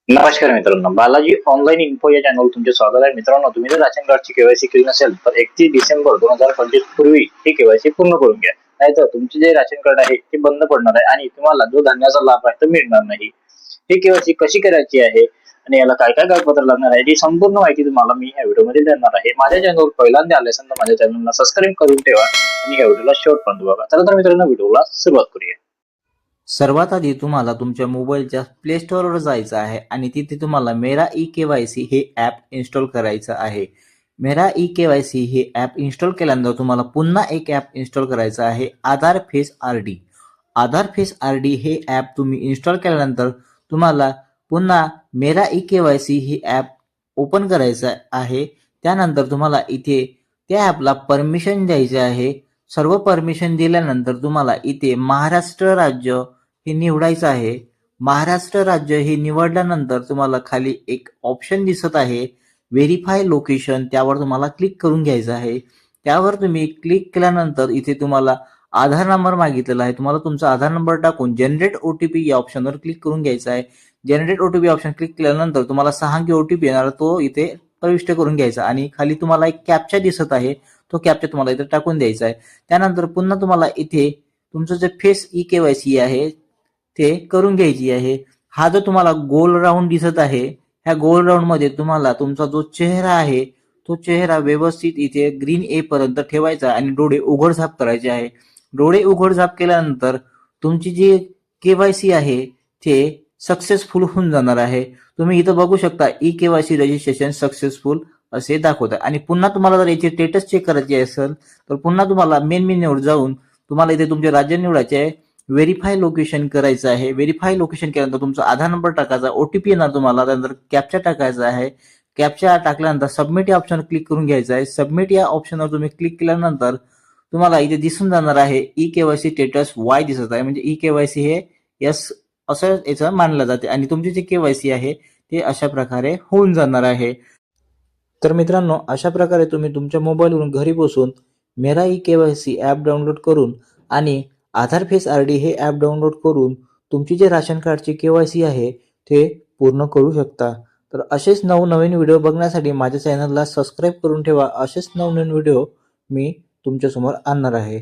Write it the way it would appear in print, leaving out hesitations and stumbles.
नमस्कार मित्रांनो, Balaji online info या चॅनलवर तुमचे स्वागत आहे. मित्रांनो, तुम्ही जर राशन कार्डची केवायसी केली नसेल तर 31 डिसेंबर 2025 पूर्वी ही केवायसी पूर्ण करून घ्या. नाहीतर तुमचे जे राशन कार्ड आहे ते बंद पडणार आहे आणि तुम्हाला जो धान्याचा लाभ आहे तो मिळणार नाही. ही केवायसी कशी करायची आहे आणि याला काय काय कागदपत्र लागणार आहे ही संपूर्ण माहिती तुम्हाला मी या व्हिडिओमध्ये देणार आहे. माझ्या चॅनलवर पहिल्यांदा आले असेल तर माझ्या चॅनलला सबस्क्राईब करून ठेवा आणि या व्हिडिओला शेवटपर्यंत बघा. तर मित्रांनो, व्हिडिओला सुरुवात करूया. सर्वात आधी तुम्हाला तुमच्या मोबाईलच्या प्ले स्टोअरवर जायचं आहे आणि तिथे तुम्हाला मेरा ई केवायसी हे ॲप इन्स्टॉल करायचं आहे. मेरा ई केवायसी हे ॲप इन्स्टॉल केल्यानंतर तुम्हाला पुन्हा एक ॲप इन्स्टॉल करायचं आहे, आधार फेस आर.डी. आधार फेस आर.डी हे ॲप तुम्ही इन्स्टॉल केल्यानंतर तुम्हाला पुन्हा मेरा ई केवायसी हे ॲप ओपन करायचं आहे. त्यानंतर तुम्हाला इथे त्या ॲपला परमिशन द्यायचे आहे. सर्व परमिशन दिल्यानंतर तुम्हाला इथे महाराष्ट्र राज्य हे निवडायचं आहे. महाराष्ट्र राज्य हे निवडल्यानंतर तुम्हाला खाली एक ऑप्शन दिसत आहे, व्हेरीफाय लोकेशन, त्यावर तुम्हाला क्लिक करून घ्यायचं आहे. त्यावर तुम्ही क्लिक केल्यानंतर इथे तुम्हाला आधार नंबर मागितलेला आहे. तुम्हाला तुमचा आधार नंबर टाकून जनरेट ओटीपी या ऑप्शनवर क्लिक करून घ्यायचा आहे. जनरेट ओटीपी ऑप्शन क्लिक केल्यानंतर तुम्हाला 6 अंकी ओटीपी येणार, तो इथे प्रविष्ट करून घ्यायचा आणि खाली तुम्हाला एक कॅप्चा दिसत आहे, तो कॅप्चा तुम्हाला इथे टाकून द्यायचा आहे. त्यानंतर पुन्हा तुम्हाला इथे तुमचं जे फेस ई केवायसी आहे ते करून घ्यायची आहे. हा जो तुम्हाला गोल राऊंड दिसत आहे, ह्या गोल राऊंड मध्ये तुम्हाला तुमचा जो चेहरा आहे तो चेहरा व्यवस्थित इथे ग्रीन ए पर्यंत ठेवायचा आणि डोळे उघडझाप करायचे आहे. डोळे उघडझाप केल्यानंतर तुमची जी केवायसी आहे ते सक्सेसफुल होऊन जाणार आहे. तुम्ही इथं बघू शकता ई केवायसी रजिस्ट्रेशन सक्सेसफुल असे दाखवत आहे. आणि पुन्हा तुम्हाला जर याची स्टेटस चेक करायची असेल तर पुन्हा तुम्हाला मेन मेन्यूवर जाऊन तुम्हाला इथे तुमचे राज्य निवडायचे आहे, व्हेरीफाय लोकेशन करायचं आहे. व्हेरीफाय लोकेशन केल्यानंतर तुमचा आधार नंबर टाकायचा, ओटीपी येणार तुम्हाला, त्यानंतर कॅप्चा टाकायचा आहे. कॅप्चा टाकल्यानंतर सबमिट या ऑप्शनवर क्लिक करून घ्यायचं आहे. सबमिट या ऑप्शनवर तुम्ही क्लिक केल्यानंतर तुम्हाला इथे दिसून जाणार आहे ई केवायसी स्टेटस वाय दिसत आहे, म्हणजे ई केवायसी हे यस असं याचं मानलं जाते आणि तुमची जी केवायसी आहे ते अशा प्रकारे होऊन जाणार आहे. तर मित्रांनो, अशा प्रकारे तुम्ही तुमच्या मोबाईलवरून घरी बसून मेरा ई केवायसी ॲप डाउनलोड करून आणि आधार फेस आर.डी हे ॲप डाउनलोड करून तुमची जे राशन कार्डची केवायसी आहे ते पूर्ण करू शकता. तर असेच नवनवीन व्हिडिओ बघण्यासाठी माझ्या चॅनलला सबस्क्राईब करून ठेवा. असेच नवनवीन व्हिडिओ मी तुमच्यासमोर आणणार आहे.